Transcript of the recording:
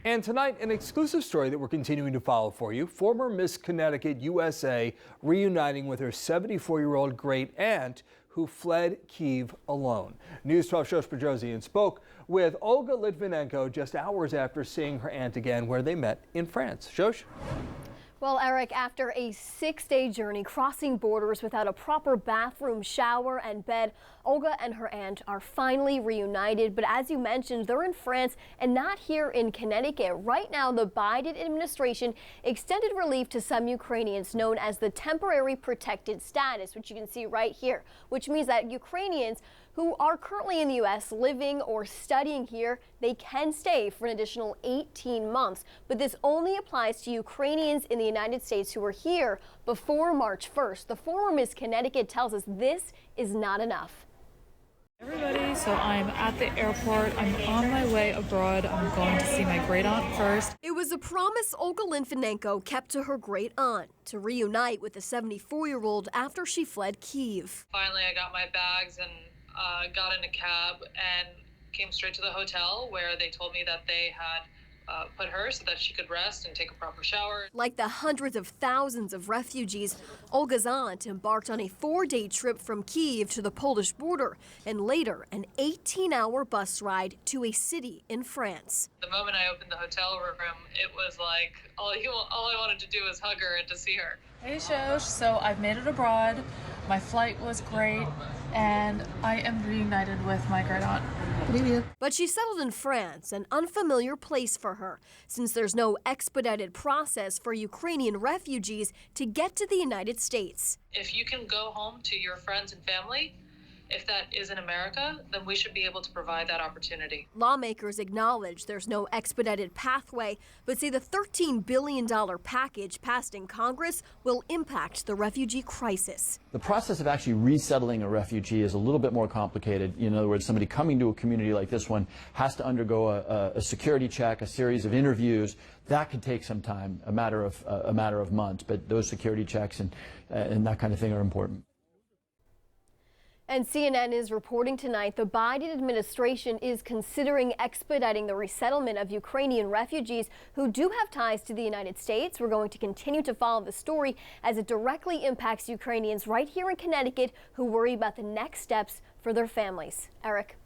And tonight, an exclusive story that we're continuing to follow for you. Former Miss Connecticut USA reuniting with her 74-year-old great aunt who fled Kyiv alone. News 12 Shosh Bedrosian spoke with Olga Litvinenko just hours after seeing her aunt again, where they met in France. Shosh? Well, Eric, after a 6-day journey crossing borders without a proper bathroom, shower, and bed, Olga and her aunt are finally reunited. But as you mentioned, they're in France and not here in Connecticut. Right now, the Biden administration extended relief to some Ukrainians known as the temporary protected status, which you can see right here, which means that Ukrainians who are currently in the U.S. living or studying here, they can stay for an additional 18 months. But this only applies to Ukrainians in the United States who were here before March 1st. The former Miss Connecticut tells us this is not enough. Everybody, so I'm at the airport. I'm on my way abroad. I'm going to see my great aunt first. It was a promise Olga Litvinenko kept to her great aunt to reunite with the 74-year-old after she fled Kyiv. Finally, I got my bags and got in a cab and came straight to the hotel where they told me that they had put her so that she could rest and take a proper shower. Like the hundreds of thousands of refugees, Olga's aunt embarked on a 4-day trip from Kyiv to the Polish border and later an 18-hour bus ride to a city in France. The moment I opened the hotel room, it was like all I wanted to do was hug her and to see her. Hey Shosh, so I've made it abroad. My flight was great and I am reunited with my great aunt. But she settled in France, an unfamiliar place for her, since there's no expedited process for Ukrainian refugees to get to the United States. If you can go home to your friends and family, if that is in America, then we should be able to provide that opportunity. Lawmakers acknowledge there's no expedited pathway, but say the $13 billion package passed in Congress will impact the refugee crisis. The process of actually resettling a refugee is a little bit more complicated. In other words, somebody coming to a community like this one has to undergo a security check, a series of interviews. That could take some time, a matter of months, but those security checks and that kind of thing are important. And CNN is reporting tonight the Biden administration is considering expediting the resettlement of Ukrainian refugees who do have ties to the United States. We're going to continue to follow the story as it directly impacts Ukrainians right here in Connecticut who worry about the next steps for their families. Eric.